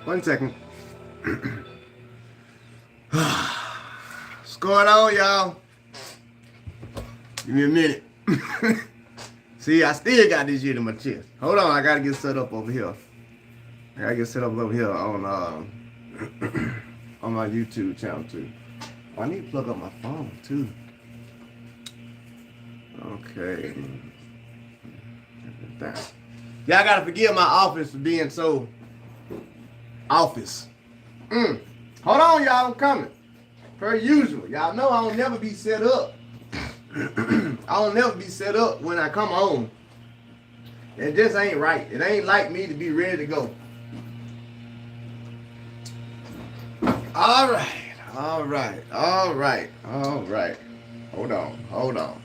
1 second. What's going on, y'all? Give me a minute. See, I still got this shit in my chest. Hold on, I gotta get set up over here. I gotta get set up over here on on my YouTube channel too. I need to plug up my phone too. Okay. That. Y'all gotta forgive my office for being so office. Hold on, y'all. I'm coming. Per usual. Y'all know I don't never be set up. I don't never be set up when I come home. It just ain't right. It ain't like me to be ready to go. All right. All right. All right. All right. Hold on. Hold on.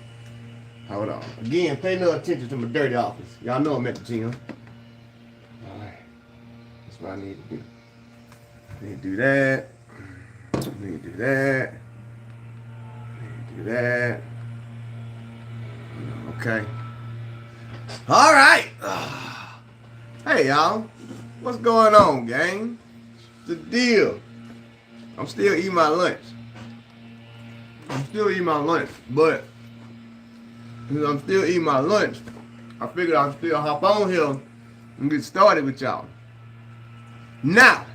Hold on. Again, pay no attention to my dirty office. Y'all know I'm at the gym. All right. That's what I need to do. I need to do that. I need to do that. I need to do that. Okay. All right. Hey, y'all. What's going on, gang? The deal. I'm still eating my lunch. I'm still eating my lunch, but since I'm still eating my lunch, I figured I'd still hop on here and get started with y'all. Now,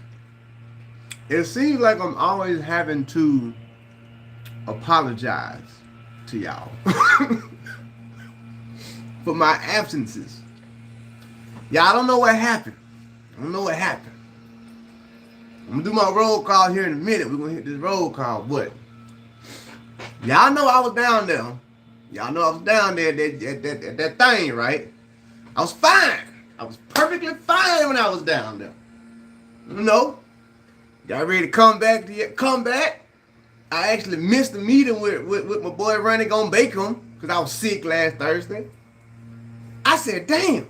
it seems like I'm always having to apologize to y'all for my absences. Y'all don't know what happened. I don't know what happened. I'm gonna do my roll call here in a minute. We're gonna hit this roll call, but y'all know I was down there. Y'all know I was down there at that thing, right? I was fine. I was perfectly fine when I was down there. You know, y'all ready to come back? I actually missed the meeting with my boy Ronnie Gonna Bacon because I was sick last Thursday. I said, damn,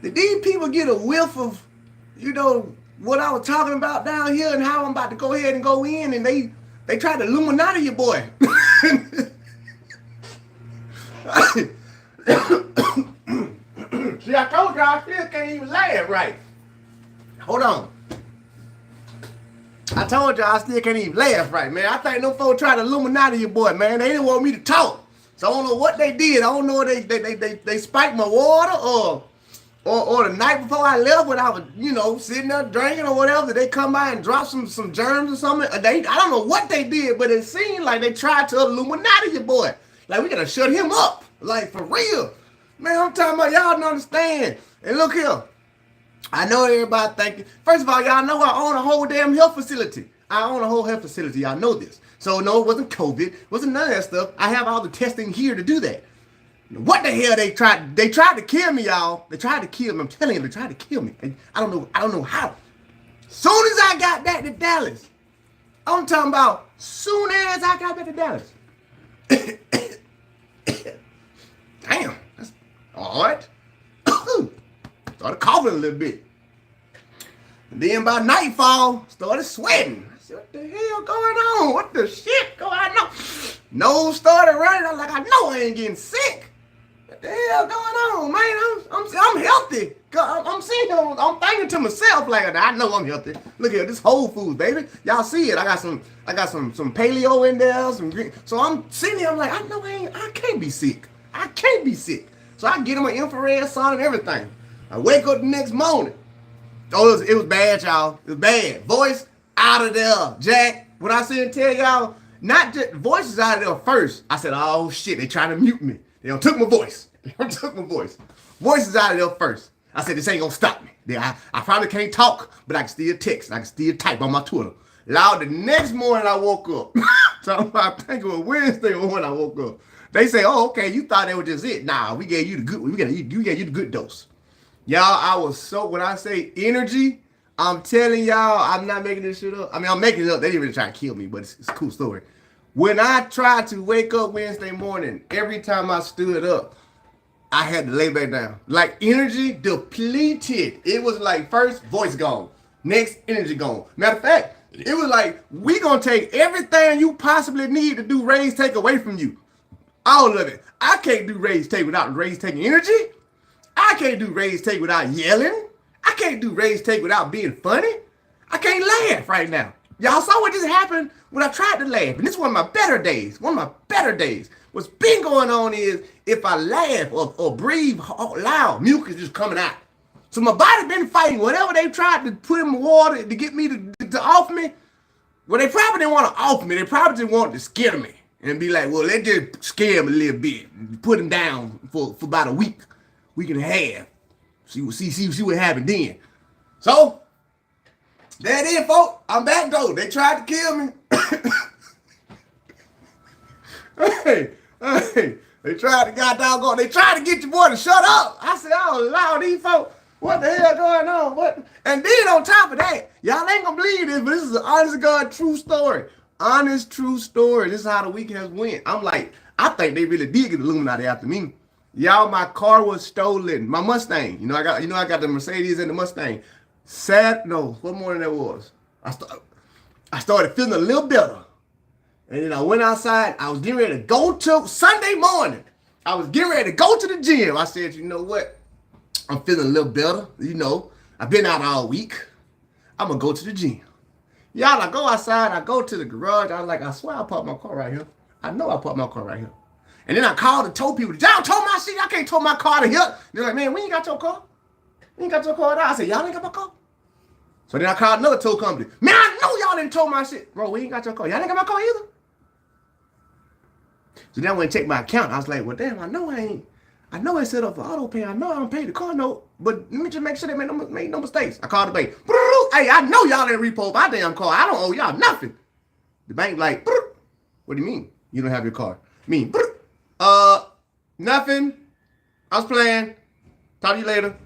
did these people get a whiff of, what I was talking about down here and how I'm about to go ahead and go in, and they tried to Illuminati your boy. See, I told y'all I still can't even laugh right. Hold on. I told y'all I still can't even laugh right, man. I think them folks tried to Illuminati your boy, man. They didn't want me to talk. So I don't know what they did. I don't know if they spiked my water or the night before I left when I was, sitting there drinking or whatever, did they come by and drop some germs or something? I don't know what they did, but it seemed like they tried to Illuminati your boy. Like, we gotta shut him up. Like, for real. Man, I'm talking about y'all don't understand. And look here. I know everybody thinking. First of all, y'all know I own a whole damn health facility. I own a whole health facility. Y'all know this. So, no, it wasn't COVID. It wasn't none of that stuff. I have all the testing here to do that. What the hell they tried to kill me, y'all. They tried to kill me. I'm telling you, they tried to kill me. And I don't know how. Soon as I got back to Dallas, I'm talking about soon as I got back to Dallas. Damn, that's all right. Started coughing a little bit. And then by nightfall, started sweating. I said, what the hell going on? What the shit going on? Nose started running. I'm like, I know I ain't getting sick. What the hell going on, man? I'm healthy. I'm seeing, I'm thinking to myself like, I know I'm healthy. Look here, this Whole Foods, baby. Y'all see it. I got some paleo in there, some green. So I'm sitting here, I'm like, I know I can't be sick. I can't be sick. So I get him an infrared sauna and everything. I wake up the next morning. Oh, it was bad, y'all. It was bad. Voice out of there, Jack. When I said tell y'all, not just voices out of there first. I said, oh shit, they trying to mute me. They done took my voice. Voices out of there first. I said, this ain't gonna stop me. I probably can't talk, but I can still text. I can still type on my Twitter. Loud, the next morning I woke up. So I think it was Wednesday when I woke up. They say, oh, okay, you thought that was just it. Nah, we gave you the good, we gave you the good dose. Y'all, I was so, when I say energy, I'm telling y'all, I'm not making this shit up. I mean, I'm making it up. They didn't really try to kill me, but it's a cool story. When I tried to wake up Wednesday morning, every time I stood up, I had to lay back down. Like, energy depleted. It was like, first, voice gone. Next, energy gone. Matter of fact, it was like, we gonna take everything you possibly need to do raise take away from you. All of it. I can't do raise take without raise taking energy. I can't do raise take without yelling. I I can't do Rage Take without being funny. I can't laugh right now. Y'all saw what just happened when I tried to laugh. And this is one of my better days. One of my better days. What's been going on is if I laugh or breathe loud, mucus just coming out. So my body been fighting whatever they tried to put in water to get me to off me. Well, they probably didn't want to off me. They probably just wanted to scare me and be like, well, let's just scare him a little bit. Put him down for about a week and a half. See what happened then. So, there it is, folks. I'm back, though. They tried to kill me. hey, they tried to get your boy to shut up. I said, oh, Lord, these folks, what the hell going on? What? And then on top of that, y'all ain't gonna believe this, but this is an honest to God true story. Honest, true story. This is how the week has went. I'm like, I think they really did get Illuminati after me. Y'all, my car was stolen. My Mustang. I got the Mercedes and the Mustang. What morning that was? I started feeling a little better. And then I went outside. I was getting ready to go to Sunday morning. I was getting ready to go to the gym. I said, you know what? I'm feeling a little better. I've been out all week. I'm going to go to the gym. Y'all, I go outside. I go to the garage. I was like, I swear I parked my car right here. I know I parked my car right here. And then I called and told people, y'all tow my shit. I can't tow my car to here. They're like, man, we ain't got your car. We ain't got your car at all. I said, y'all ain't got my car? So then I called another tow company. Man, I know y'all didn't tow my shit. Bro, we ain't got your car. Y'all ain't got my car either. So then I went and checked my account. I was like, well, damn, I know I set up for auto pay. I know I don't pay the car note. But let me just make sure they made no mistakes. I called the bank. Hey, I know y'all didn't repo my damn car. I don't owe y'all nothing. The bank like, what do you mean? You don't have your car? Nothing. I was playing. Talk to you later.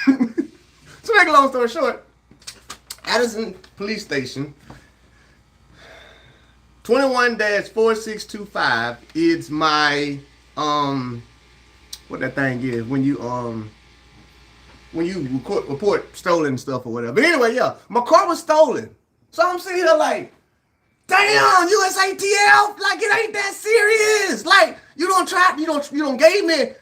To make a long story short, Addison Police Station, 21-4625 is my what that thing is when you report stolen stuff or whatever. But anyway, yeah, my car was stolen. So I'm sitting here like, damn, USATF, like it ain't that serious. Like you don't gave me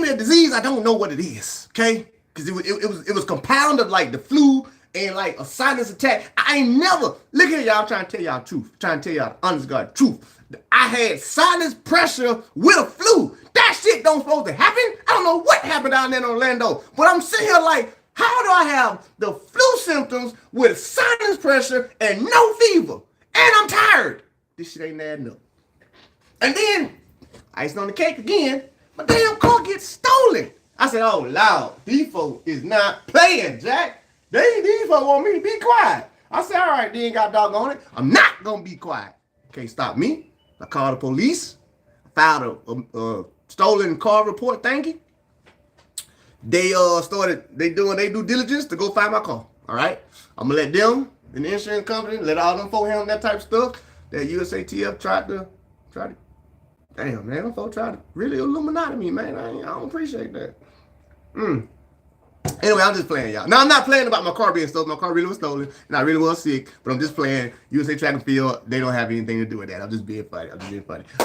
a disease. I don't know what it is, okay? Because it was compounded like the flu and like a sinus attack. I ain't never, look here, y'all, trying to tell y'all the truth. Trying to tell y'all the honest God truth. I had sinus pressure with a flu. That shit don't supposed to happen. I don't know what happened down there in Orlando. But I'm sitting here like, how do I have the flu symptoms with sinus pressure and no fever? And I'm tired. This shit ain't adding up. And then, icing on the cake again, my damn car gets stolen. I said, oh, Lord, these folks is not playing, Jack. These folks want me to be quiet. I said, all right, they ain't got doggone it. I'm not going to be quiet. Can't stop me. I called the police. Filed a stolen car report, thank you. They doing their due diligence to go find my car. All right? I'm going to let them and the insurance company, let all them folks handle that type of stuff that USATF tried to, damn, man, them folks tried to really Illuminati me, man. I don't appreciate that. Anyway, I'm just playing, y'all. Now, I'm not playing about my car being stolen. My car really was stolen, and I really was sick, but I'm just playing. USA Track and Field, they don't have anything to do with that. I'm just being funny. All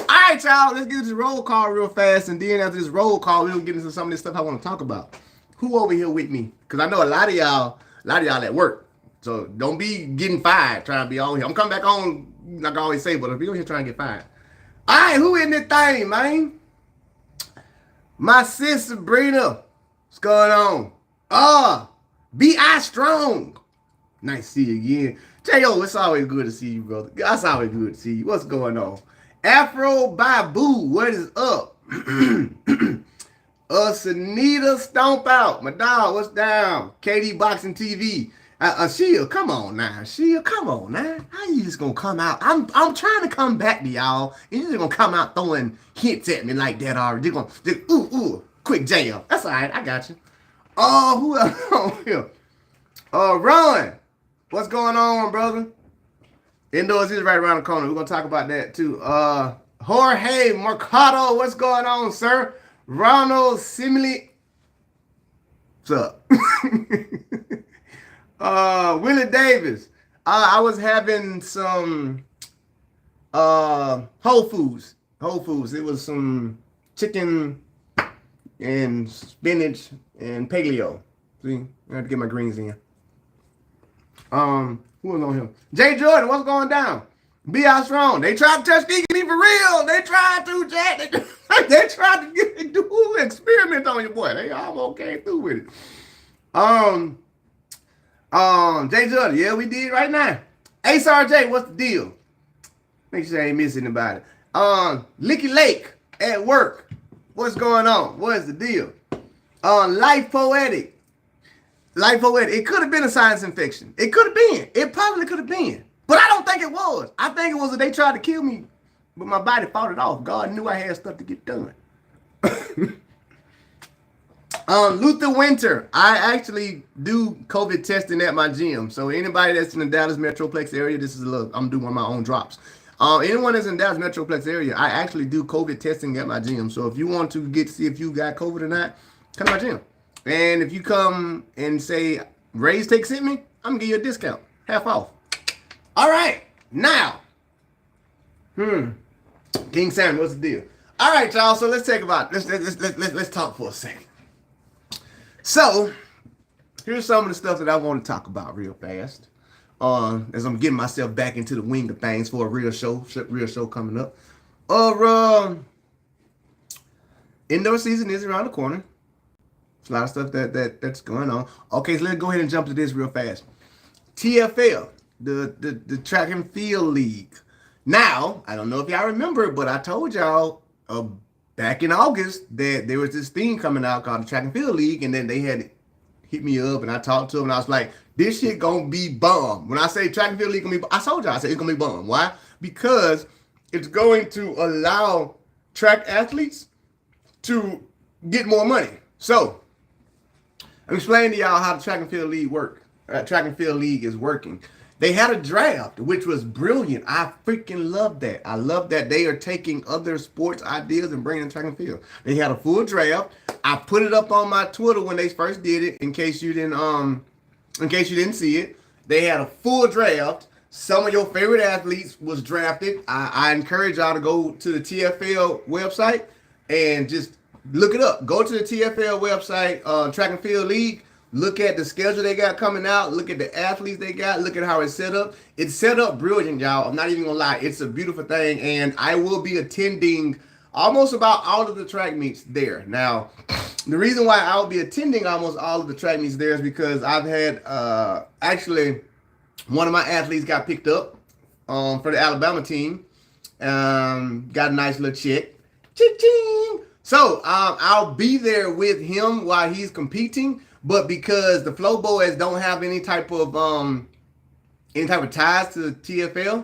right, y'all, let's get into this roll call real fast, and then after this roll call, we'll get into some of this stuff I want to talk about. Who over here with me? Because I know a lot of y'all at work, so don't be getting fired trying to be on here. I'm coming back on, like I always say, but if you're here trying to get fired. All right, who in this thing, man? My sis Sabrina. What's going on? B.I. Strong. Nice to see you again. J.O., it's always good to see you, brother. It's always good to see you. What's going on? Afro Babu, what is up? Sunita Stomp Out. My dog, what's down? KD Boxing TV. Sheila, come on now. Sheila, come on now. How you just gonna come out? I'm trying to come back to y'all, and you're just gonna come out throwing hints at me like that already. Quick jam. That's all right. I got you. Who else on here? Ron. What's going on, brother? Indoors is right around the corner. We're gonna talk about that too. Jorge Mercado. What's going on, sir? Ronald Simile. What's up? Willie Davis. I was having some Whole Foods. It was some chicken and spinach and paleo. See, I have to get my greens in. Who was on here? Jay Jordan, what's going down? B.I. Strong. They tried to touch me for real. They tried to, Jack. They tried to do an experiment on your boy. They almost came through with it. Jay Jordan, yeah, we did right now. Ace RJ, what's the deal? Make sure I ain't missing about it. Licky Lake at work. What's going on? What is the deal? Life Poetic. Life Poetic. It could have been a sinus infection. It could have been. It probably could have been. But I don't think it was. I think it was that they tried to kill me, but my body fought it off. God knew I had stuff to get done. Luther Winter. I actually do COVID testing at my gym. So anybody that's in the Dallas Metroplex area, this is I'm doing one of my own drops. Anyone that's in the Dallas Metroplex area, I actually do COVID testing at my gym. So if you want to see if you got COVID or not, come to my gym. And if you come and say, Ray's Take sent me, I'm going to give you a discount. Half off. All right. Now. King Sam, what's the deal? All right, y'all. So let's let's talk for a second. So here's some of the stuff that I want to talk about real fast. As I'm getting myself back into the wing of things for a real show coming up. Indoor season is around the corner. There's a lot of stuff that's going on. Okay, so let's go ahead and jump to this real fast. TFL, the Track and Field League. Now, I don't know if y'all remember, but I told y'all back in August that there was this thing coming out called the Track and Field League, and then they had hit me up, and I talked to them, and I was like, this shit gonna be bomb. When I say Track and Field League gonna be, I told y'all, I said it's gonna be bomb. Why? Because it's going to allow track athletes to get more money. So, I'm explaining to y'all how the Track and Field League Track and Field League is working. They had a draft, which was brilliant. I freaking love that. I love that they are taking other sports ideas and bringing in track and field. They had a full draft. I put it up on my Twitter when they first did it. In case you didn't see it, they had a full draft. Some of your favorite athletes was drafted. I encourage y'all to go to the TFL website and just look it up. Go to the TFL website, Track and Field League. Look at the schedule they got coming out. Look at the athletes they got. Look at how it's set up. It's set up brilliant, y'all. I'm not even going to lie. It's a beautiful thing. And I will be attending almost about all of the track meets there. Now, the reason why I'll be attending almost all of the track meets there is because I've had actually one of my athletes got picked up for the Alabama team. Got a nice little check. Ching-ching. So I'll be there with him while he's competing. But because the Flow Boys don't have any type of ties to the TFL,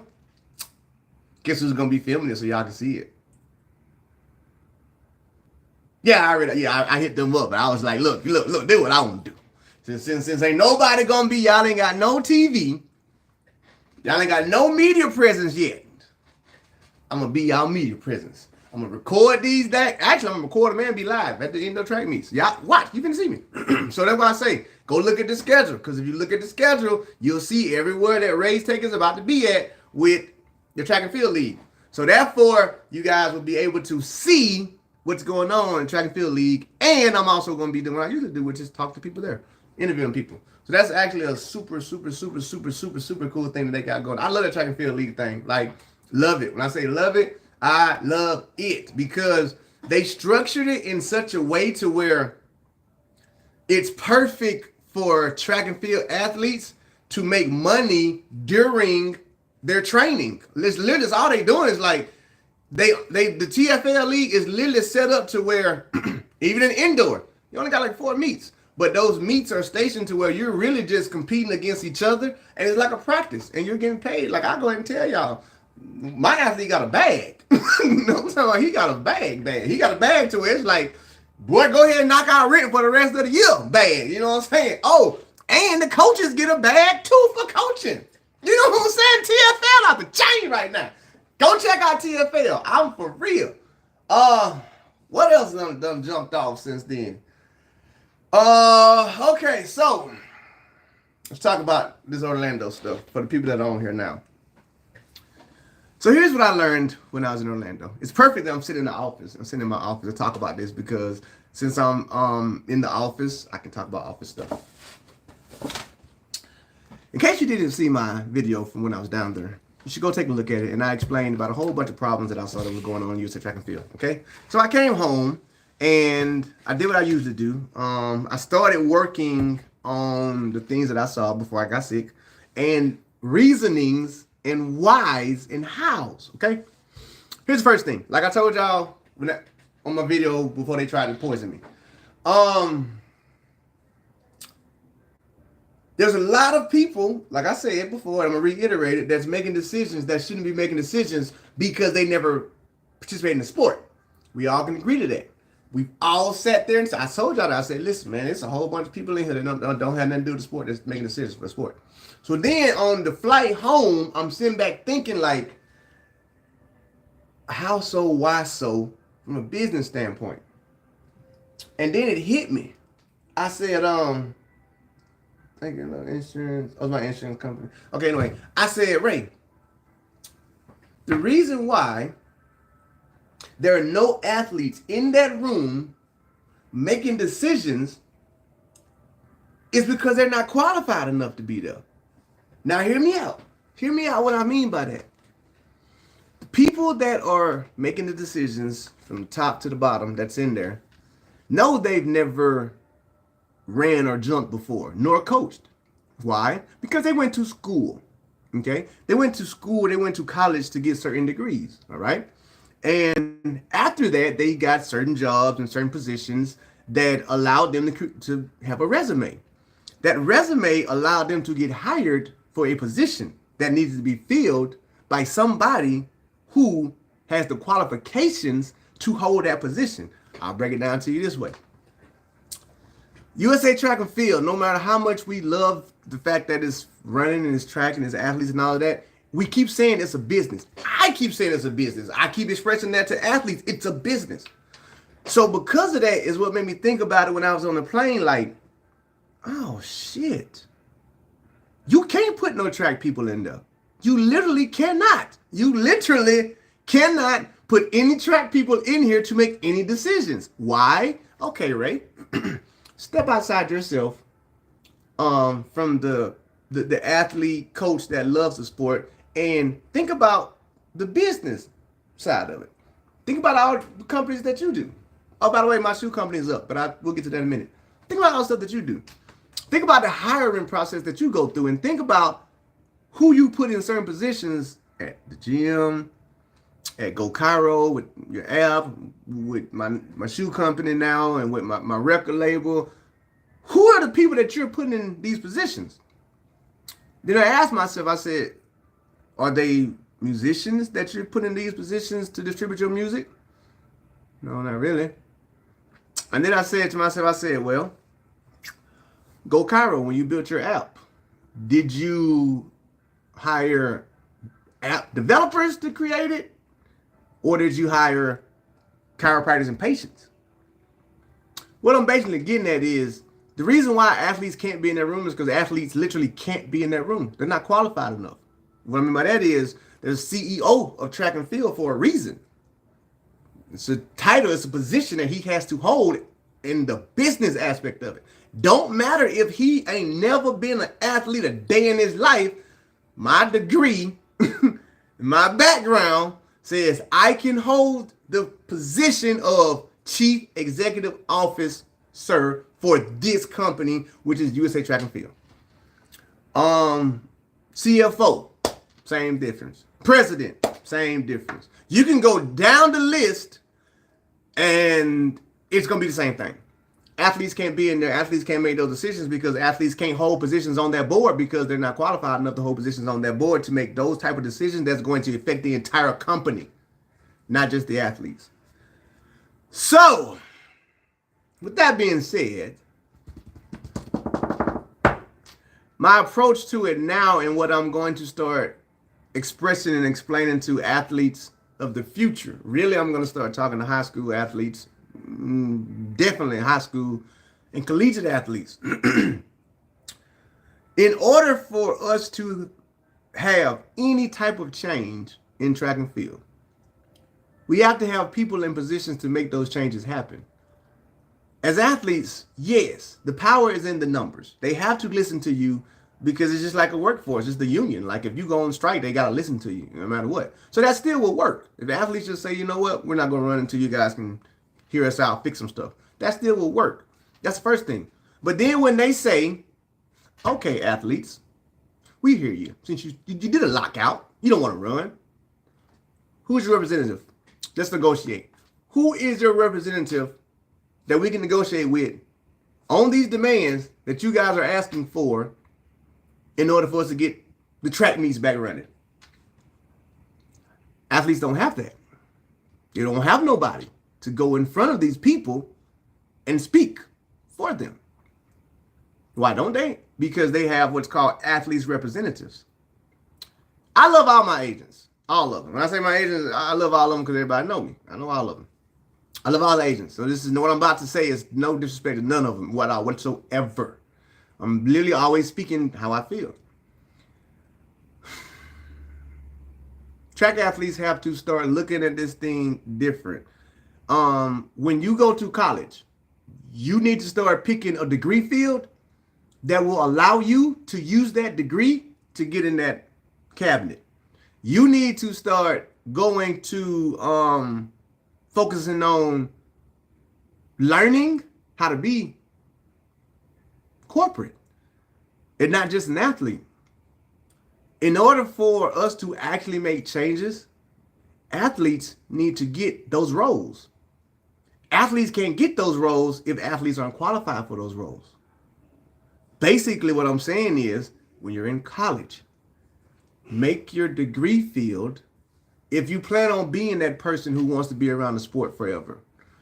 guess who's gonna be filming it so y'all can see it? Yeah, I hit them up, but I was like, look, do what I want to do. Since ain't nobody gonna be, y'all ain't got no TV, y'all ain't got no media presence yet. I'm gonna be y'all media presence. I'm gonna record these days. Actually, I'm gonna record them and be live at the indoor track meets. Y'all watch, you can see me. So that's why I say, go look at the schedule. Because if you look at the schedule, you'll see everywhere that Ray's Take is about to be at with the Track and Field League. So therefore, you guys will be able to see what's going on in Track and Field League. And I'm also gonna be doing what I usually do, which is talk to people there, interviewing people. So that's actually a super cool thing that they got going. I love that Track and Field League thing. Like, love it. When I say love it, I love it because they structured it in such a way to where it's perfect for track and field athletes to make money during their training. Literally, all they doing is like the TFL league is literally set up to where even in indoor, you only got like 4 meets, but those meets are stationed to where you're really just competing against each other, and it's like a practice, and you're getting paid. Like I go ahead and tell y'all, my athlete got a bag. You know what I'm talking about? He got a bag. He got a bag to it. It's like, boy, go ahead and knock out written for the rest of the year. Bag. You know what I'm saying? Oh, and the coaches get a bag too for coaching. You know what I'm saying? TFL out the chain right now. Go check out TFL. I'm for real. What else done jumped off since then? Okay, so let's talk about this Orlando stuff for the people that are on here now. So here's what I learned when I was in Orlando. It's perfect that I'm sitting in the office. I'm sitting in my office to talk about this because since I'm in the office, I can talk about office stuff. In case you didn't see my video from when I was down there, you should go take a look at it. And I explained about a whole bunch of problems that I saw that was going on in USA Track and Field. Okay, so I came home and I did what I usually do. I started working on the things that I saw before I got sick, and reasonings and whys and hows. Okay, here's the first thing. Like I told y'all on my video before they tried to poison me. There's a lot of people, like I said before, and I'm going to reiterate it, that's making decisions that shouldn't be making decisions because they never participate in the sport. We all can agree to that. We've all sat there and I told y'all that. I said, listen, man, it's a whole bunch of people in here that don't have nothing to do with the sport that's making decisions for the sport. So then on the flight home, I'm sitting back thinking like, how so, why so, from a business standpoint. And then it hit me. I said, thank you, insurance. Oh, my insurance company. Okay, anyway, I said, Ray, the reason why there are no athletes in that room making decisions is because they're not qualified enough to be there. Now, hear me out. Hear me out what I mean by that. The people that are making the decisions from the top to the bottom that's in there know they've never ran or jumped before, nor coached. Why? Because they went to school. Okay? They went to school, they went to college to get certain degrees. All right? And after that, they got certain jobs and certain positions that allowed them to have a resume. That resume allowed them to get hired for a position that needs to be filled by somebody who has the qualifications to hold that position. I'll break it down to you this way. USA Track and Field, no matter how much we love the fact that it's running and it's tracking, it's athletes and all of that, we keep saying it's a business. I keep saying it's a business. I keep expressing that to athletes. It's a business. So because of that is what made me think about it when I was on the plane, like, oh, shit. You can't put no track people in there. You literally cannot. You literally cannot put any track people in here to make any decisions. Why? Okay, Ray. Step outside yourself from the athlete coach that loves the sport and think about the business side of it. Think about all the companies that you do. Oh, by the way, my shoe company is up, but we'll get to that in a minute. Think about all the stuff that you do. Think about the hiring process that you go through and think about who you put in certain positions at the gym, at Go Cairo, with your app, with my shoe company now, and with my record label. Who are the people that you're putting in these positions? Then I asked myself, I said, are they musicians that you're putting in these positions to distribute your music? No, not really. And then I said to myself, I said, well, Go Cairo, when you built your app, did you hire app developers to create it? Or did you hire chiropractors and patients? What I'm basically getting at is the reason why athletes can't be in that room is because athletes literally can't be in that room. They're not qualified enough. What I mean by that is there's CEO of track and field for a reason. It's a title, it's a position that he has to hold in the business aspect of it. Don't matter if he ain't never been an athlete a day in his life. My degree, my background says I can hold the position of Chief Executive Officer for this company, which is USA Track and Field. CFO, same difference. President, same difference. You can go down the list and it's going to be the same thing. Athletes can't be in there. Athletes can't make those decisions because athletes can't hold positions on that board because they're not qualified enough to hold positions on that board to make those type of decisions that's going to affect the entire company, not just the athletes. So, with that being said, my approach to it now and what I'm going to start expressing and explaining to athletes of the future, really I'm going to start talking to high school athletes, definitely high school and collegiate athletes. In order for us to have any type of change in track and field, we have to have people in positions to make those changes happen. As athletes, yes, the power is in the numbers. They have to listen to you because it's just like a workforce. It's the union. Like if you go on strike, they got to listen to you no matter what. So that still will work. If the athletes just say, you know what, we're not going to run until you guys can hear us out, fix some stuff. That still will work. That's the first thing. But then when they say, okay, athletes, we hear you. Since you did a lockout, you don't want to run. Who's your representative? Let's negotiate. Who is your representative that we can negotiate with on these demands that you guys are asking for in order for us to get the track meets back running? Athletes don't have that. They don't have nobody to go in front of these people and speak for them. Why don't they? Because they have what's called athletes representatives. I love all my agents, all of them. When I say my agents, I love all of them because everybody know me. I know all of them. I love all the agents. So this is what I'm about to say is no disrespect to none of them whatsoever. I'm literally always speaking how I feel. Track athletes have to start looking at this thing different. When you go to college, you need to start picking a degree field that will allow you to use that degree to get in that cabinet. You need to start going to focusing on learning how to be corporate and not just an athlete. In order for us to actually make changes, athletes need to get those roles. Athletes can't get those roles if athletes aren't qualified for those roles. Basically, what I'm saying is, when you're in college, make your degree field. If you plan on being that person who wants to be around the sport forever,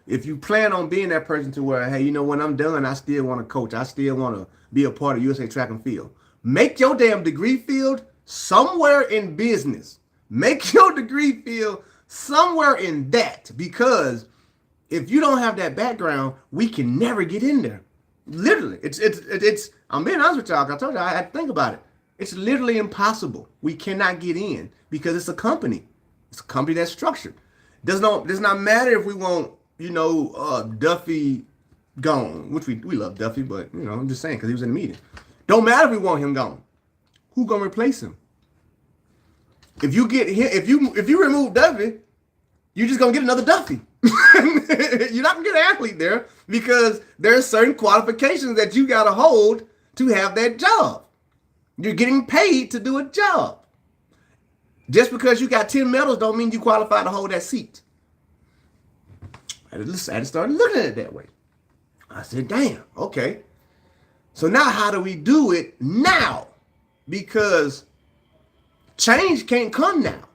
if you plan on being that person to where, hey, you know, when I'm done, I still want to coach, I still want to be a part of USA Track and Field, make your damn degree field somewhere in business. Make your degree field somewhere in that, because if you don't have that background, we can never get in there. Literally, it's. I'm being honest with y'all. I told you I had to think about it. It's literally impossible. We cannot get in because it's a company. It's a company that's structured. Does not matter if we want, you know, Duffy gone, which we love Duffy, but you know, I'm just saying because he was in the meeting. Don't matter if we want him gone. Who gonna replace him? If you get him, if you remove Duffy, you're just gonna get another Duffy. You're not gonna get an athlete there because there's certain qualifications that you gotta hold to have that job. You're getting paid to do a job. Just because you got 10 medals don't mean you qualify to hold that seat. I just started looking at it that way. I said, damn, okay. So now how do we do it now? Because change can't come now.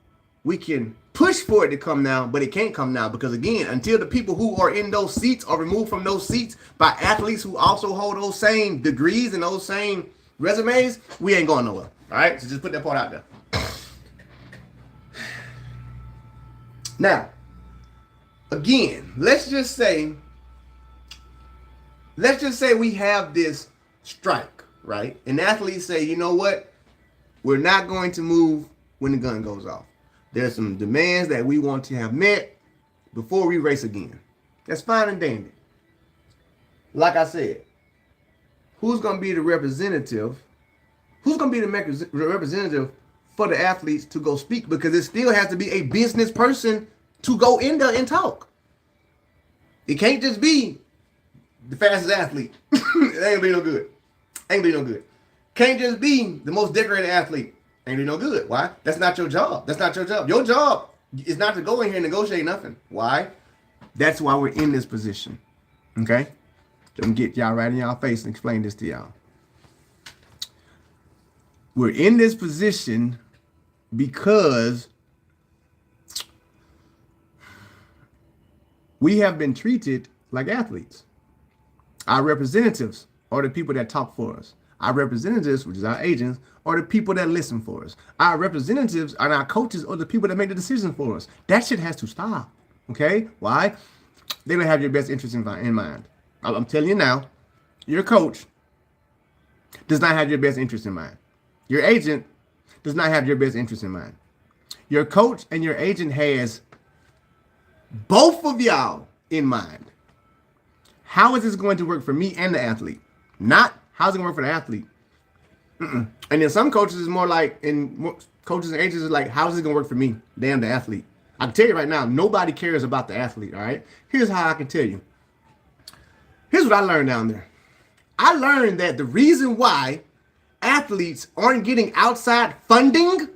We can push for it to come now, but it can't come now because, again, until the people who are in those seats are removed from those seats by athletes who also hold those same degrees and those same resumes, we ain't going nowhere. All right? So just put that part out there. Now, again, let's just say we have this strike, right? And athletes say, you know what? We're not going to move when the gun goes off. There's some demands that we want to have met before we race again. That's fine and dandy. Like I said, who's going to be the representative? Who's going to be the representative for the athletes to go speak? Because it still has to be a business person to go in there and talk. It can't just be the fastest athlete. It ain't gonna be no good. Ain't gonna be no good. Can't just be the most decorated athlete. Ain't gonna be no good. Why? That's not your job. That's not your job. Your job is not to go in here and negotiate nothing. Why? That's why we're in this position. Okay? Let me get y'all right in y'all face and explain this to y'all. We're in this position because we have been treated like athletes. Our representatives are the people that talk for us. Our representatives, which is our agents, are the people that listen for us. Our representatives and our coaches are the people that make the decisions for us. That shit has to stop. Okay? Why? They don't have your best interest in mind. I'm telling you now, your coach does not have your best interest in mind. Your agent does not have your best interest in mind. Your coach and your agent has both of y'all in mind. how is this going to work for me and the athlete? Not how's it going to work for the athlete. And then some coaches is more like, coaches and agents is like, how's this going to work for me? Damn the athlete. I can tell you right now, nobody cares about the athlete, all right? Here's how I can tell you. Here's what I learned down there. I learned that the reason why athletes aren't getting outside funding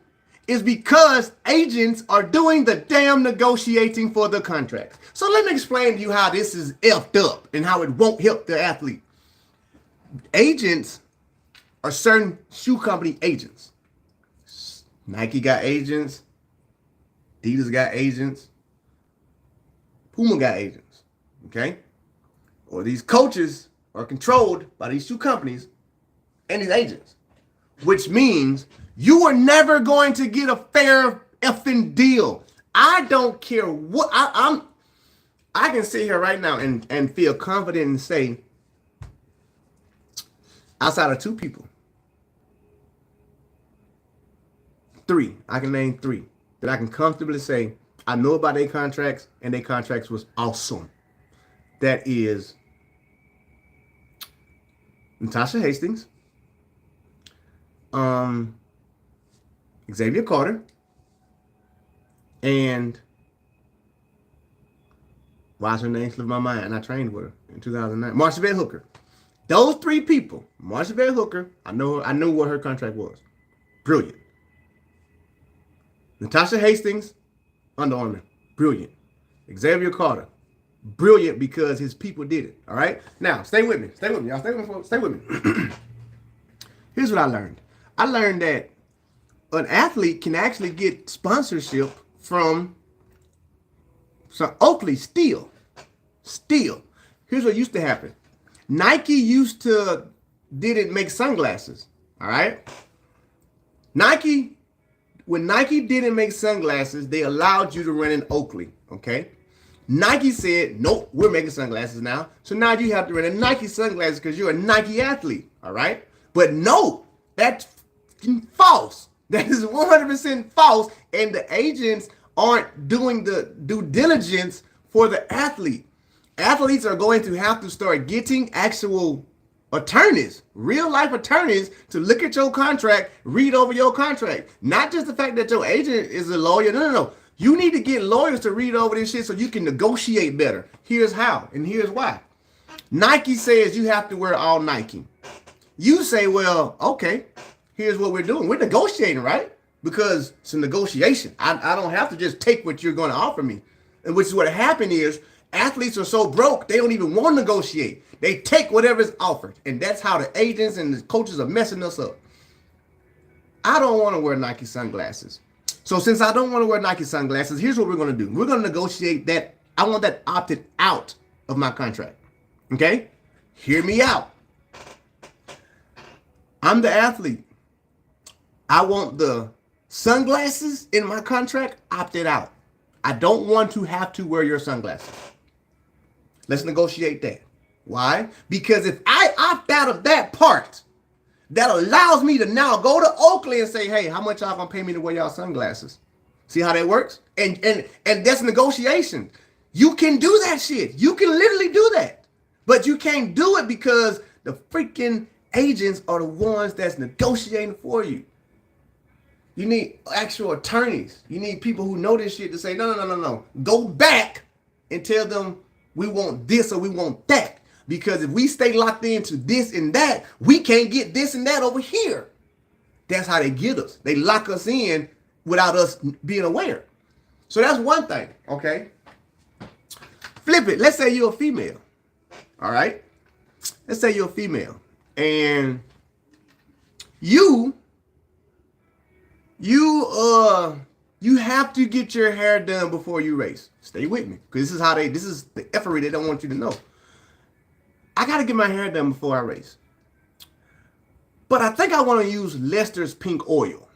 is because agents are doing the damn negotiating for the contracts. So let me explain to you how this is effed up and how it won't help the athlete. Agents are certain shoe company agents. Nike got agents. Adidas got agents. Puma got agents. Okay? Or these coaches are controlled by these shoe companies and these agents, which means you are never going to get a fair effing deal. I don't care what I can sit here right now and feel confident and say, outside of two people, I can name three that I can comfortably say I know about their contracts and their contracts was awesome. That is Natasha Hastings, Xavier Carter, and why's her name slipped my mind? And I trained with her in 2009. Marcia Van Hooker. Those three people, Marcia Van Hooker, I knew what her contract was. Brilliant. Natasha Hastings, Under Armour. Brilliant. Xavier Carter. Brilliant because his people did it. All right? Now, stay with me. Stay with me, y'all. Stay with me. Here's what I learned. I learned that an athlete can actually get sponsorship from Oakley still. Here's what used to happen. Nike didn't make sunglasses. All right? When Nike didn't make sunglasses, they allowed you to run in Oakley. Okay? Nike said, nope, we're making sunglasses now. So now you have to run in Nike sunglasses because you're a Nike athlete. All right? But no, that's false. That is 100% false. And the agents aren't doing the due diligence for the athlete. Athletes are going to have to start getting actual attorneys, real life attorneys, to look at your contract, read over your contract. Not just the fact that your agent is a lawyer. No. You need to get lawyers to read over this shit so you can negotiate better. Here's how, and here's why. Nike says you have to wear all Nike. You say, well, okay, here's what we're doing. We're negotiating, right? Because it's a negotiation. I don't have to just take what you're going to offer me. And which is what happened is athletes are so broke, they don't even want to negotiate. They take whatever's offered. And that's how the agents and the coaches are messing us up. I don't want to wear Nike sunglasses. So since I don't want to wear Nike sunglasses, here's what we're going to do. We're going to negotiate that. I want that opted out of my contract. Okay? Hear me out. I'm the athlete. I want the sunglasses in my contract opted out. I don't want to have to wear your sunglasses. Let's negotiate that. Why? Because if I opt out of that part, that allows me to now go to Oakley and say, hey, how much y'all gonna pay me to wear y'all sunglasses? See how that works? And that's negotiation. You can do that shit. You can literally do that. But you can't do it because the freaking agents are the ones that's negotiating for you. You need actual attorneys. You need people who know this shit to say, no. Go back and tell them we want this or we want that. Because if we stay locked into this and that, we can't get this and that over here. That's how they get us. They lock us in without us being aware. So that's one thing, okay? Flip it. Let's say you're a female, all right? Let's say you're a female and you have to get your hair done before you race. Stay with me, because this is the effery they don't want you to know. I got to get my hair done before I race. But I think I want to use Lester's Pink Oil.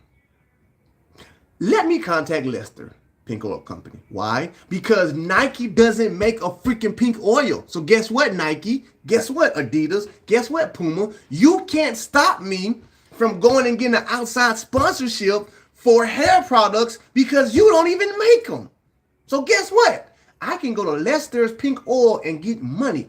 Let me contact Lester Pink Oil Company. Why? Because Nike doesn't make a freaking pink oil. So guess what, Nike? Guess what, Adidas? Guess what, Puma? You can't stop me from going and getting an outside sponsorship for hair products because you don't even make them. So guess what? I can go to Lester's Pink Oil and get money.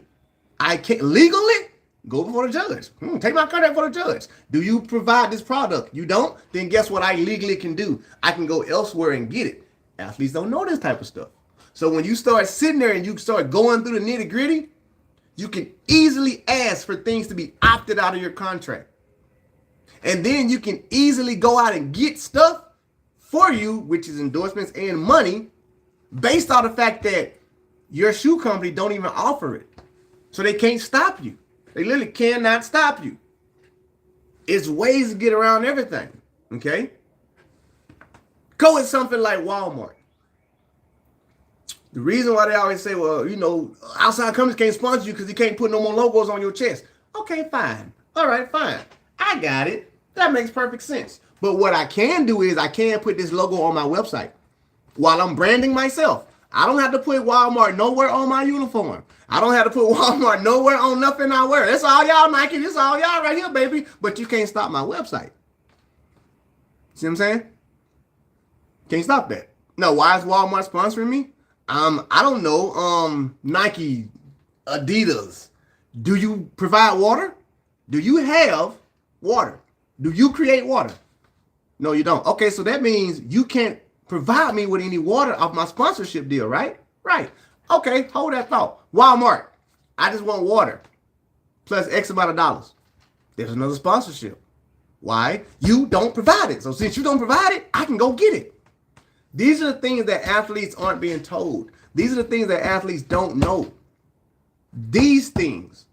I can't legally go before the judge. Take my contract for the judge. Do you provide this product? You don't? Then guess what I legally can do? I can go elsewhere and get it. Athletes don't know this type of stuff. So when you start sitting there and you start going through the nitty gritty, you can easily ask for things to be opted out of your contract. And then you can easily go out and get stuff for you, which is endorsements and money, based on the fact that your shoe company don't even offer it. So they can't stop you. They literally cannot stop you. It's ways to get around everything, okay? Go with something like Walmart. The reason why they always say, well, you know, outside companies can't sponsor you because you can't put no more logos on your chest. Okay, fine. All right, fine. I got it. That makes perfect sense. But what I can do is I can put this logo on my website while I'm branding myself. I don't have to put Walmart nowhere on my uniform. I don't have to put Walmart nowhere on nothing I wear. That's all y'all, Nike. This all y'all right here, baby. But you can't stop my website. See what I'm saying? Can't stop that. No, why is Walmart sponsoring me? I don't know. Nike, Adidas. Do you provide water? Do you have water? Do you create water? No, you don't. Okay, so that means you can't provide me with any water off my sponsorship deal, right? Right. Okay, hold that thought. Walmart, I just want water plus X amount of dollars. There's another sponsorship. Why? You don't provide it. So since you don't provide it, I can go get it. These are the things that athletes aren't being told. These are the things that athletes don't know. These things.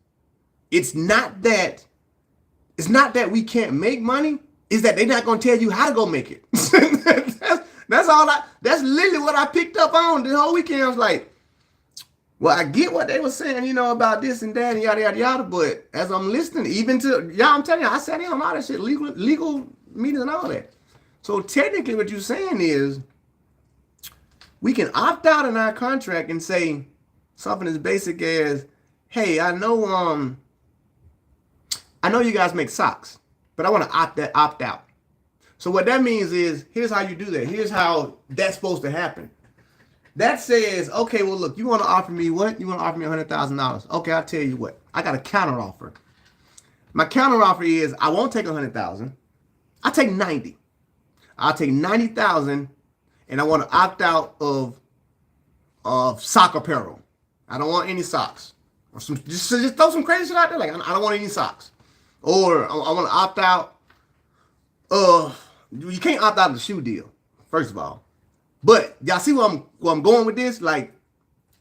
It's not that we can't make money. It's that they're not going to tell you how to go make it. That's literally what I picked up on the whole weekend. I was like, well, I get what they were saying, you know, about this and that and yada, yada, yada. But as I'm listening, even to, y'all, I'm telling you, I sat in on all that shit, legal meetings and all that. So technically what you're saying is we can opt out in our contract and say something as basic as, hey, I know you guys make socks, but I want to opt out. So what that means is, here's how you do that. Here's how that's supposed to happen. That says, okay, well, look, you want to offer me what? You want to offer me $100,000. Okay, I'll tell you what. I got a counter offer. My counter offer is I won't take $100,000. I'll take 90. I'll take 90,000, and I want to opt out of sock apparel. I don't want any socks. Or just throw some crazy shit out there. Like, I don't want any socks. Or I want to opt out. You can't opt out of the shoe deal, first of all. But y'all see where I'm going with this? Like,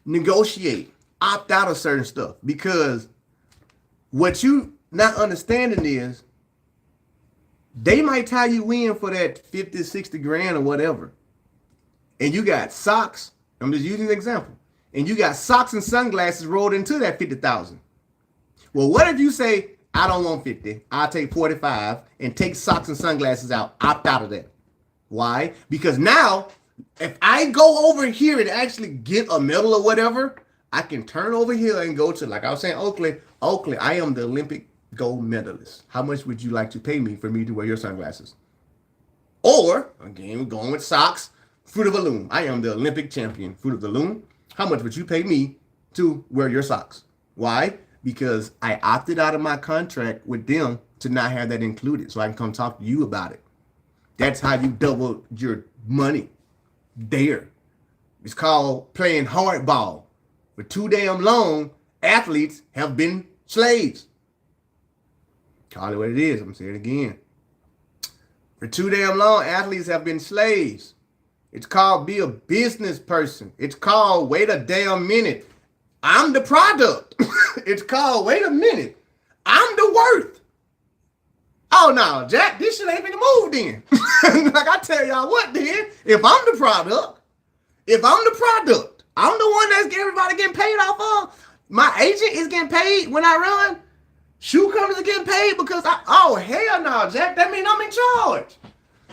negotiate, opt out of certain stuff, because what you not understanding is they might tie you in for that 50, 60 grand or whatever. And you got socks. I'm just using an example. And you got socks and sunglasses rolled into that 50,000. Well, what if you say, I don't want 50, I'll take 45 and take socks and sunglasses out, opt out of that. Why? Because now, if I go over here and actually get a medal or whatever, I can turn over here and go to, like I was saying, Oakley, I am the Olympic gold medalist. How much would you like to pay me for me to wear your sunglasses? Or, again, we're going with socks, Fruit of the Loom. I am the Olympic champion, Fruit of the Loom. How much would you pay me to wear your socks? Why? Because I opted out of my contract with them to not have that included, so I can come talk to you about it. That's how you double your money. There. It's called playing hardball. For too damn long, athletes have been slaves. Call it what it is. I'm going to say it again. For too damn long, athletes have been slaves. It's called be a business person. It's called wait a damn minute. I'm the product. It's called wait a minute. I'm the worth. Oh no, Jack, this shit ain't been moved then. Like I tell y'all what then, if I'm the product, I'm the one that's everybody getting paid off of. My agent is getting paid when I run. Shoe companies are getting paid because oh hell no, Jack. That means I'm in charge.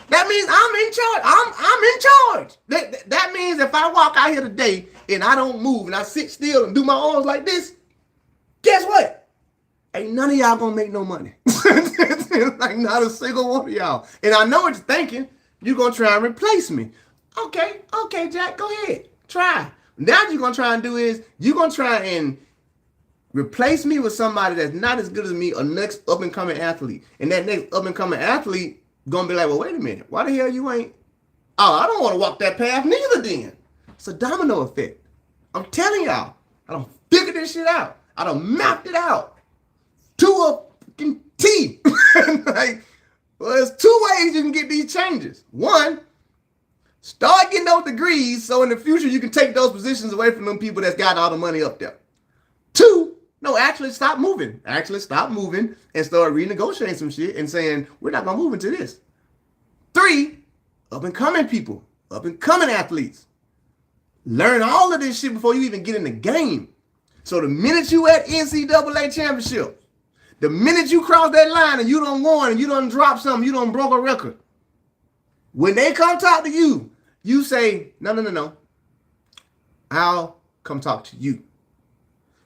That means I'm in charge. I'm in charge. That means if I walk out here today and I don't move and I sit still and do my arms like this, guess what? Ain't none of y'all gonna make no money. Like not a single one of y'all. And I know what you're thinking. You're gonna try and replace me. Okay, Jack, go ahead. Try. Now what you're gonna try and do is you're gonna try and Replace me with somebody that's not as good as me, a next up and coming athlete. And that next up and coming athlete gonna be like, well, wait a minute, why the hell you ain't? Oh, I don't want to walk that path neither. Then it's a domino effect. I'm telling y'all, I don't figure this shit out. I don't mapped it out to a fucking T. Like, well, there's two ways you can get these changes. One, start getting those degrees so in the future you can take those positions away from them people that's got all the money up there. Two, no, actually stop moving. Actually stop moving and start renegotiating some shit and saying, we're not going to move into this. Three, up and coming people, up and coming athletes. Learn all of this shit before you even get in the game. So the minute you at NCAA championship, the minute you cross that line and you done won and you done dropped something, you done broke a record. When they come talk to you, you say, no. I'll come talk to you.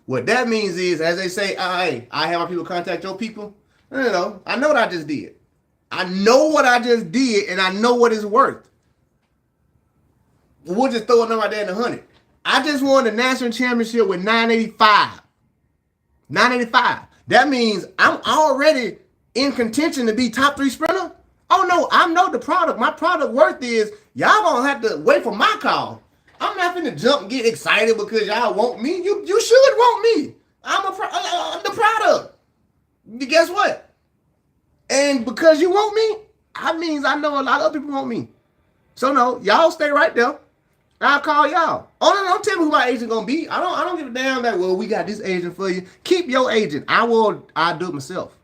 What that means is, as they say, hey, I have my people contact your people. No. I know what I just did. I know what I just did, and I know what it's worth. We'll just throw a number out there in the 100. I just won the national championship with 985. 985. That means I'm already in contention to be top 3 sprinter. Oh, no, I know the product. My product worth is y'all gonna have to wait for my call. I'm not finna jump and get excited because y'all want me. You should want me. I'm the product. Guess what? And because you want me, that means I know a lot of other people want me. So no, y'all stay right there. I'll call y'all. Oh no, don't tell me who my agent gonna be. I don't give a damn that, well, we got this agent for you. Keep your agent. I'll do it myself.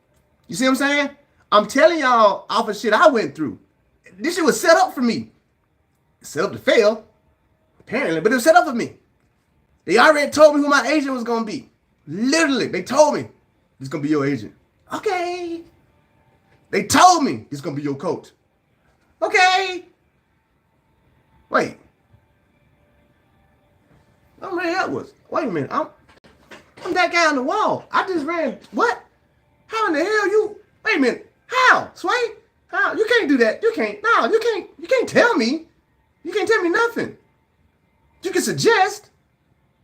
You see what I'm saying? I'm telling y'all off of shit I went through. This shit was set up for me. Set up to fail, apparently, but it was set up for me. They already told me who my agent was gonna be. Literally, they told me this is gonna be your agent. Okay. They told me it's gonna be your coach. Okay. Wait. I'm Ray Edwards. Wait a minute. I'm that guy on the wall. I just ran. What? How in the hell you? Wait a minute. How? Sway? How? You can't do that. You can't. No, you can't. You can't tell me. You can't tell me nothing. You can suggest,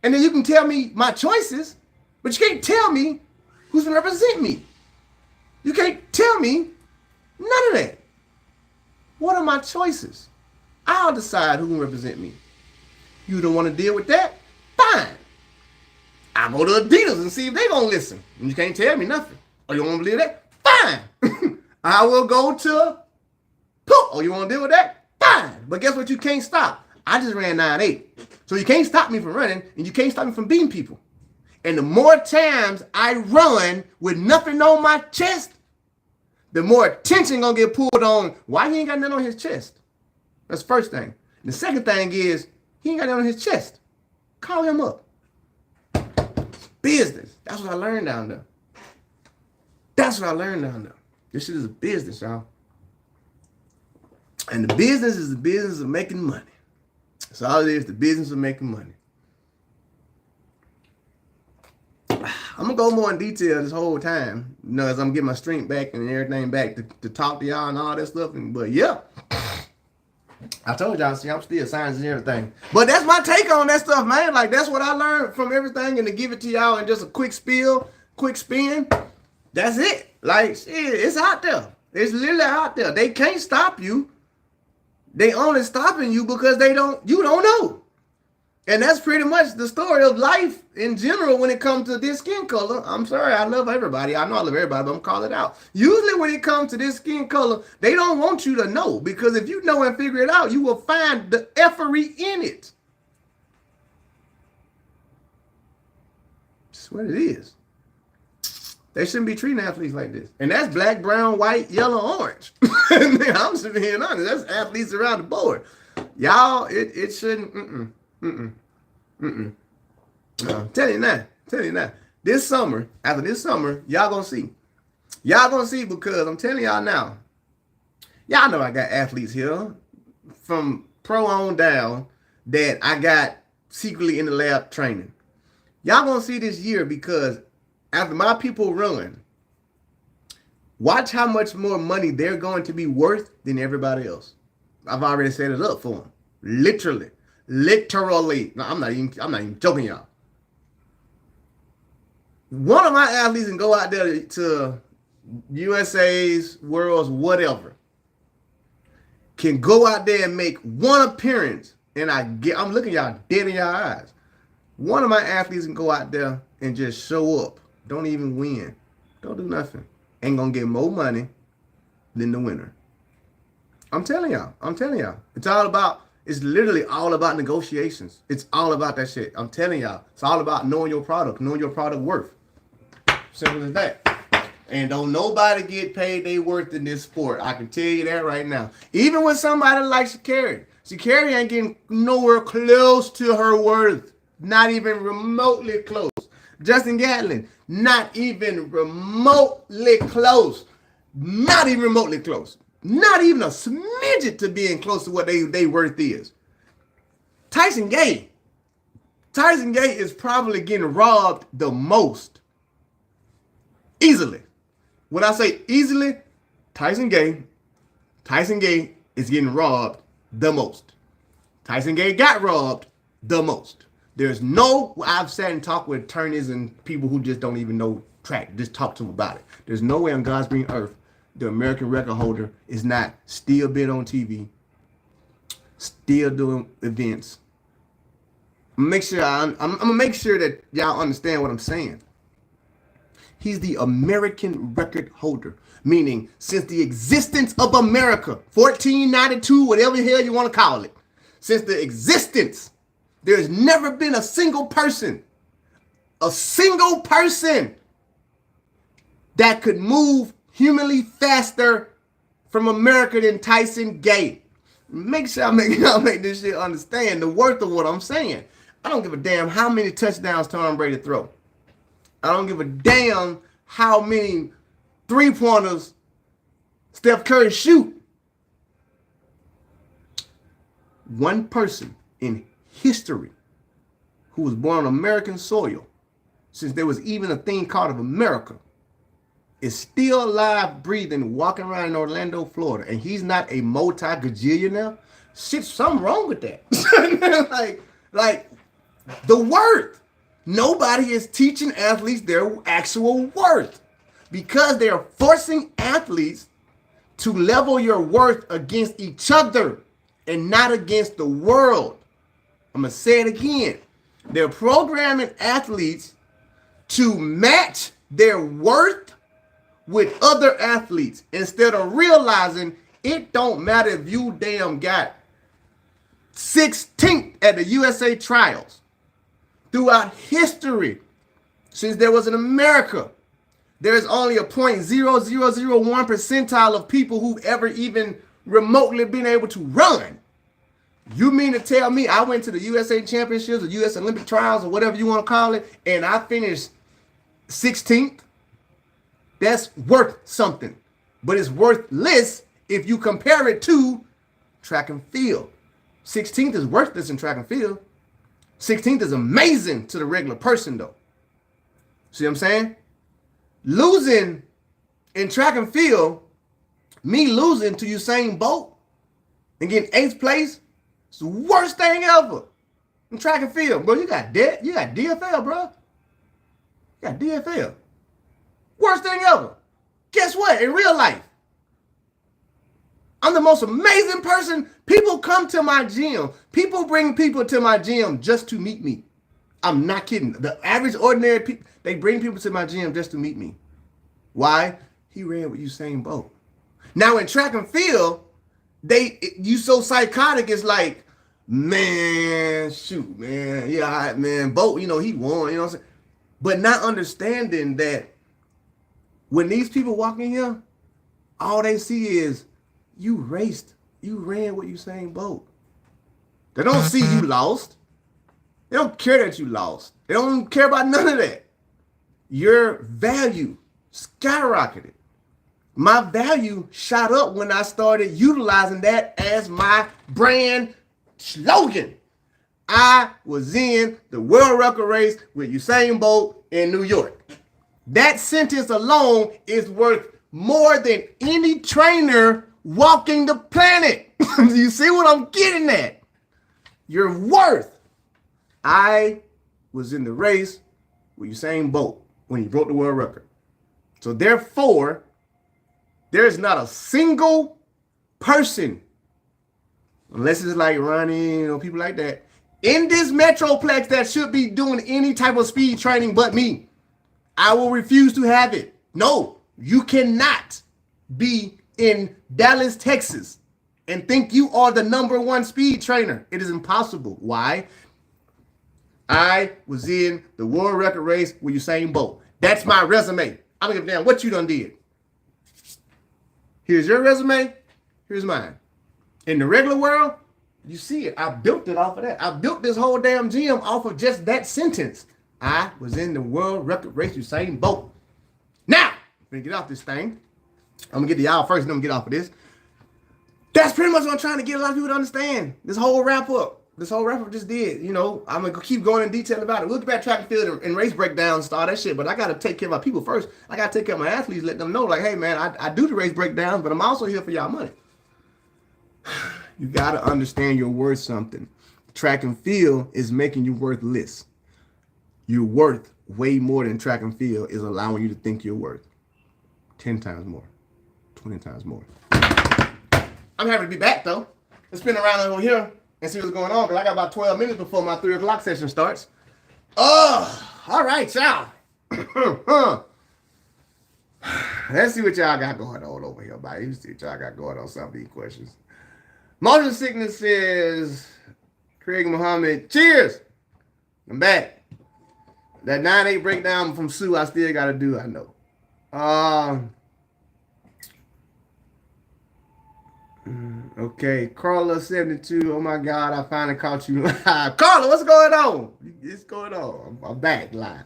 and then you can tell me my choices, but you can't tell me who's gonna represent me. You can't tell me none of that. What are my choices? I'll decide who will represent me. You don't want to deal with that? Fine. I'll go to Adidas and see if they're going to listen. You can't tell me nothing. Oh, you want to believe that? Fine. I will go to Poop. Oh, you want to deal with that? Fine. But guess what? You can't stop. I just ran 9.8. So you can't stop me from running, and you can't stop me from beating people. And the more times I run with nothing on my chest, the more attention going to get pulled on why he ain't got nothing on his chest. That's the first thing. The second thing is, he ain't got nothing on his chest. Call him up. Business. That's what I learned down there. That's what I learned down there. This shit is a business, y'all. And the business is the business of making money. That's all it is, the business of making money. I'm going to go more in detail this whole time, you know, as I'm getting my strength back and everything back to talk to y'all and all that stuff. But yeah, I told y'all, see, I'm still science and everything. But that's my take on that stuff, man. Like, that's what I learned from everything, and to give it to y'all in just a quick spiel, quick spin, that's it. Like, shit, it's out there. It's literally out there. They can't stop you. They only stopping you because you don't know. And that's pretty much the story of life in general when it comes to this skin color. I'm sorry, I love everybody. I know I love everybody, but I'm calling it out. Usually when it comes to this skin color, they don't want you to know, because if you know and figure it out, you will find the effery in it. That's what it is. They shouldn't be treating athletes like this. And that's black, brown, white, yellow, orange. I'm just being honest. That's athletes around the board. Y'all, it shouldn't. I'm telling you now. This summer, after this summer, y'all gonna see. Y'all gonna see, because I'm telling y'all now. Y'all know I got athletes here from pro on down that I got secretly in the lab training. Y'all gonna see this year, because after my people run, watch how much more money they're going to be worth than everybody else. I've already set it up for them. Literally. No, I'm not even joking, y'all. One of my athletes can go out there to USA's, Worlds, whatever, can go out there and make one appearance, and I'm looking y'all dead in y'all eyes. One of my athletes can go out there and just show up. Don't even win. Don't do nothing. Ain't gonna get more money than the winner. I'm telling y'all. It's literally all about negotiations. It's all about that shit. I'm telling y'all. It's all about knowing your product worth. Simple as that. And don't nobody get paid their worth in this sport. I can tell you that right now. Even with somebody like Sha'Carri. Sha'Carri ain't getting nowhere close to her worth. Not even remotely close. Justin Gatlin, not even remotely close. Not even remotely close. Not even a smidget to being close to what they worth is. Tyson Gay is probably getting robbed the most. Easily. When I say easily, Tyson Gay is getting robbed the most. Tyson Gay got robbed the most. I've sat and talked with attorneys and people who just don't even know track. Just talk to them about it. There's no way on God's green earth the American record holder is not still being on TV, still doing events. I'm gonna make sure that y'all understand what I'm saying. He's the American record holder, meaning since the existence of America, 1492, whatever the hell you want to call it, since the existence, there's never been a single person that could move humanly faster from America than Tyson Gay. Make sure I make this shit understand the worth of what I'm saying. I don't give a damn how many touchdowns Tom Brady throw. I don't give a damn how many three-pointers Steph Curry shoot. One person in history who was born on American soil, since there was even a thing called of America, is still alive, breathing, walking around in Orlando, Florida, and he's not a multi-gajillionaire. Shit, something wrong with that. like the worth. Nobody is teaching athletes their actual worth because they are forcing athletes to level your worth against each other and not against the world. I'm going to say it again. They're programming athletes to match their worth with other athletes instead of realizing it don't matter if you damn got 16th at the USA trials. Throughout history, since there was an America, there is only a 0.0001 percentile of people who've ever even remotely been able to run. You mean to tell me I went to the USA Championships or US Olympic trials or whatever you want to call it, and I finished 16th? That's worth something. But it's worthless if you compare it to track and field. 16th is worthless in track and field. 16th is amazing to the regular person, though. See what I'm saying? Losing in track and field, me losing to Usain Bolt and getting 8th place, it's the worst thing ever in track and field. Bro, you got DFL, bro. You got DFL. Worst thing ever. Guess what? In real life, I'm the most amazing person. People come to my gym. People bring people to my gym just to meet me. I'm not kidding. The average, ordinary people, they bring people to my gym just to meet me. Why? He ran with Usain Bolt. Now in track and field, you so psychotic, it's like, man, shoot, man. Yeah, man, Bolt, he won, you know what I'm saying? But not understanding that when these people walk in here, all they see is, you ran with Usain Bolt. They don't see you lost. They don't care that you lost. They don't care about none of that. Your value skyrocketed. My value shot up when I started utilizing that as my brand slogan. I was in the world record race with Usain Bolt in New York. That sentence alone is worth more than any trainer walking the planet. You see what I'm getting at? Your worth. I was in the race with Usain Bolt. when he broke the world record. So therefore, there's not a single person, unless it's like running or people like that, in this Metroplex that should be doing any type of speed training but me. I will refuse to have it. No, you cannot be in Dallas, Texas and think you are the #1 speed trainer. It is impossible. Why? I was in the world record race with Usain Bolt. That's my resume. I don't give a damn what you done did. Here's your resume. Here's mine. In the regular world, you see it. I built it off of that. I built this whole damn gym off of just that sentence. I was in the world record race with Usain Bolt. Now, I'm going to get off this thing. I'm going to get to y'all first, and then I'm going to get off of this. That's pretty much what I'm trying to get a lot of people to understand. This whole wrap-up just did. You know, I'm going to keep going in detail about it. We'll get back track and field and race breakdowns, start that shit. But I got to take care of my people first. I got to take care of my athletes, let them know, like, hey, man, I do the race breakdowns, but I'm also here for y'all money. You got to understand you're worth something. Track and field is making you worthless. You're worth way more than track and field is allowing you to think you're worth. 10 times more. 20 times more. I'm happy to be back, though. Let's spin around over here and see what's going on, because I got about 12 minutes before my 3 o'clock session starts. Oh, all right, y'all. Let's see what y'all got going on over here, buddy. Let's see what y'all got going on some of these questions. Motion sickness says, Craig Muhammad, cheers. I'm back. That 9-8 breakdown from Sue, I still got to do, I know. Okay, Carla 72. Oh my God, I finally caught you live. Carla, what's going on? It's going on. I'm back live.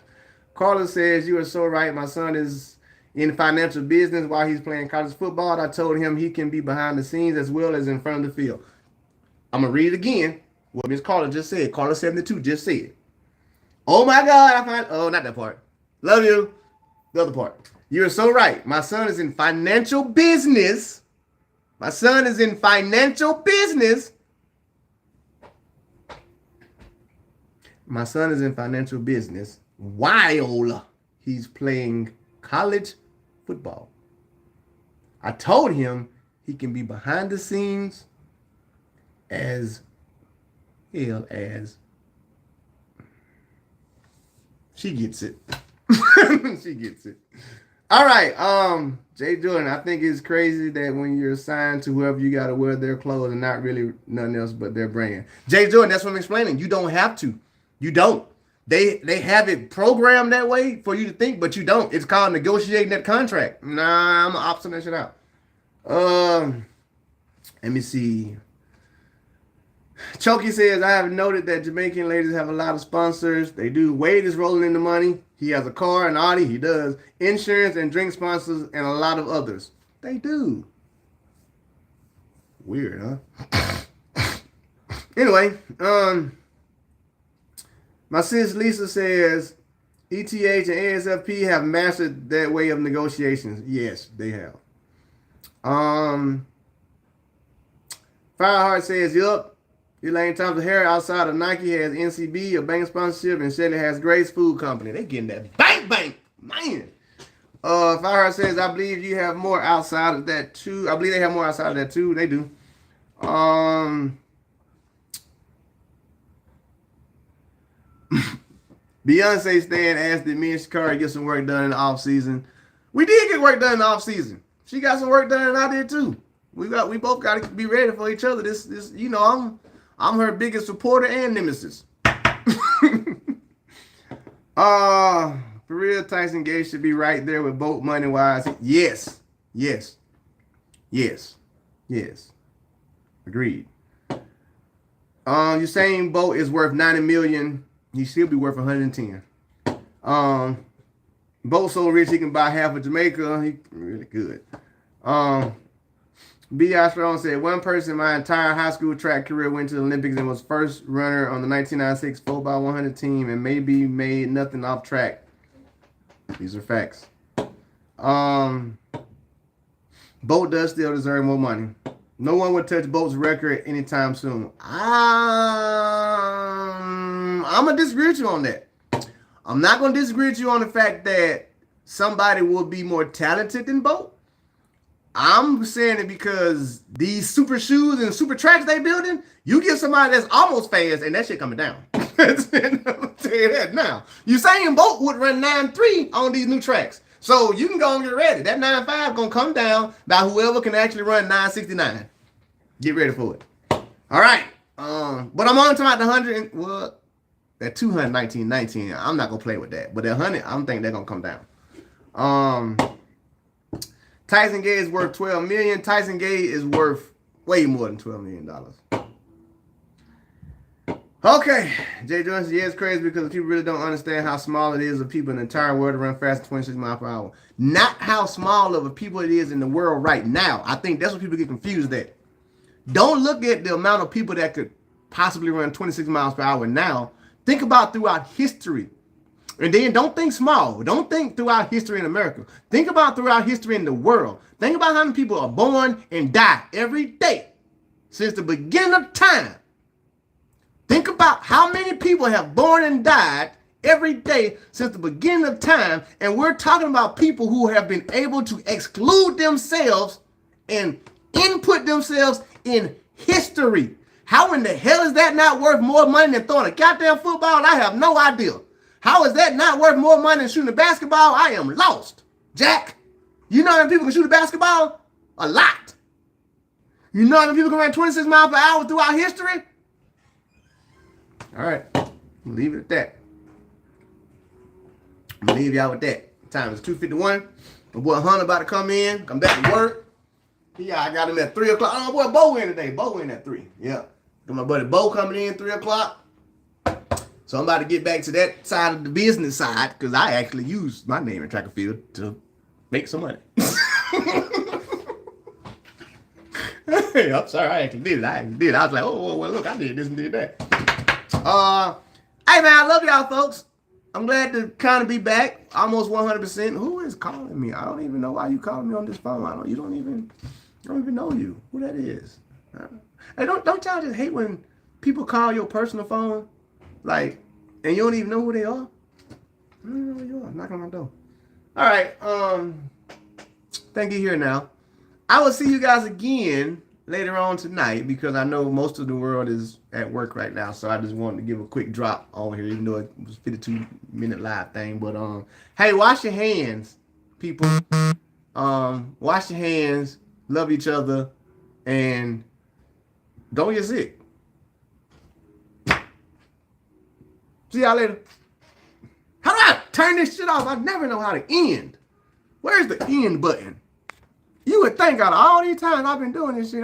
Carla says, you are so right. My son is in financial business while he's playing college football. I told him he can be behind the scenes as well as in front of the field. I'm going to read it again. What Miss Carla just said. Carla 72 just said. Oh my God, not that part. Love you. The other part. You're so right. My son is in financial business. My son is in financial business. My son is in financial business while he's playing college football. I told him he can be behind the scenes as well as she gets it. She gets it. All right, Jay Jordan, I think it's crazy that when you're assigned to whoever, you got to wear their clothes and not really nothing else but their brand. Jay Jordan, that's what I'm explaining. You don't have to. You don't. They have it programmed that way for you to think, but you don't. It's called negotiating that contract. Nah, I'm going to option that shit out. Let me see. Choky says, I have noted that Jamaican ladies have a lot of sponsors. They do. Wade is rolling in the money. He has a car, an Audi. He does. Insurance and drink sponsors and a lot of others. They do. Weird, huh? Anyway, my sis Lisa says, ETH and ASFP have mastered that way of negotiations. Yes, they have. Fireheart says, yup. Elaine Thompson Harris outside of Nike has NCB, a bank sponsorship, and Shelly has Grace Food Company. They getting that bank, man. Fireheart says, I believe you have more outside of that too. I believe they have more outside of that too. They do. Beyonce Stan asked did me and Shakari get some work done in the off season. We did get work done in the off season. She got some work done and I did too. We both got to be ready for each other. This, you know, I'm her biggest supporter and nemesis. For real, Tyson Gay should be right there with Bolt money wise. Yes. Agreed. Usain Bolt is worth 90 million. He should be worth 110. Bolt so rich he can buy half of Jamaica. He really good. B.I. Strong said, one person my entire high school track career went to the Olympics and was first runner on the 1996 4x100 team and maybe made nothing off track. These are facts. Bolt does still deserve more money. No one would touch Bolt's record anytime soon. I'm going to disagree with you on that. I'm not going to disagree with you on the fact that somebody will be more talented than Bolt. I'm saying it because these super shoes and super tracks they building, you get somebody that's almost fast and that shit coming down. I'll tell you that now. Usain Bolt would run 9.3 on these new tracks. So you can go and get ready. That 9.5 going to come down by whoever can actually run 9.69. Get ready for it. All right. But I'm on to about the 100. Well, that 219.19. I'm not going to play with that. But that 100, I'm thinking they're going to come down. Tyson Gay is worth $12 million. Tyson Gay is worth way more than $12 million. Okay, Jay Jones, yeah, it's crazy because people really don't understand how small it is of people in the entire world to run faster than 26 miles per hour. Not how small of a people it is in the world right now. I think that's what people get confused at. Don't look at the amount of people that could possibly run 26 miles per hour now. Think about throughout history. And then don't think small. Don't think throughout history in America. Think about throughout history in the world. Think about how many people are born and die every day since the beginning of time. Think about how many people have born and died every day since the beginning of time. And we're talking about people who have been able to exclude themselves and input themselves in history. How in the hell is that not worth more money than throwing a goddamn football? I have no idea. How is that not worth more money than shooting a basketball? I am lost. Jack, you know how many people can shoot a basketball? A lot. You know how many people can run 26 miles per hour throughout history? All right, leave it at that. I'm gonna leave y'all with that. Time is 2:51. My boy Hunter about to come in, come back to work. Yeah, I got him at 3 o'clock. Oh, my boy Bo in today. Bo in at 3. Yeah. Got my buddy Bo coming in 3 o'clock. So I'm about to get back to that side of the business side because I actually use my name in track and field to make some money. Hey, I'm sorry, I actually did it. I was like, oh, well, look, I did this and did that. Hey, man, I love y'all, folks. I'm glad to kind of be back, almost 100%. Who is calling me? I don't even know why you calling me on this phone. I don't even know you. Who that is? Hey, don't y'all just hate when people call your personal phone, like, and you don't even know who they are? I don't know who you are. Knocking on my door. All right. Thank you here now. I will see you guys again later on tonight because I know most of the world is at work right now, so I just wanted to give a quick drop on here, even though it was a 52-minute live thing. But hey, wash your hands, people. Wash your hands, love each other, and don't get sick. See y'all later. How do I turn this shit off? I never know how to end. Where's the end button? You would think out of all these times I've been doing this shit,